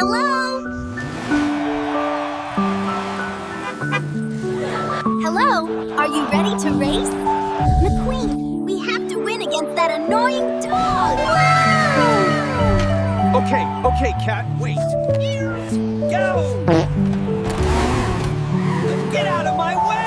Hello? Hello? Are you ready to race? McQueen, we have to win against that annoying dog! Okay, Cat, wait. Go! Get out of my way!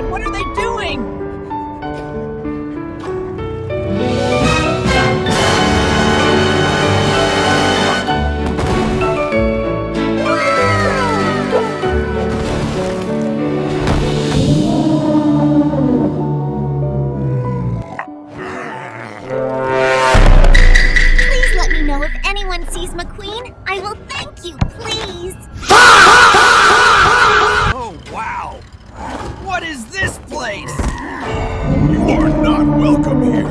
What are they doing? Please let me know if anyone sees McQueen. I will thank you, please. Oh, wow. What is this place? You are not welcome here.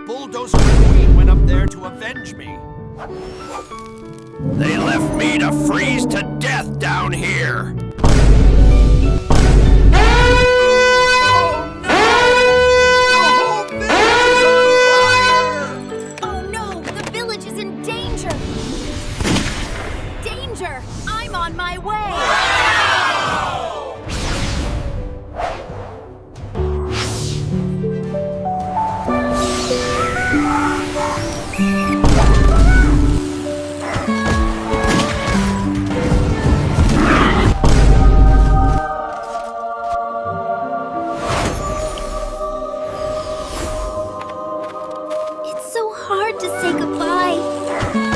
Bulldozer McQueen went up there to avenge me. They left me to freeze to death down here. Oh no, the village is in danger. Danger! I'm on my way. It's so hard to say goodbye.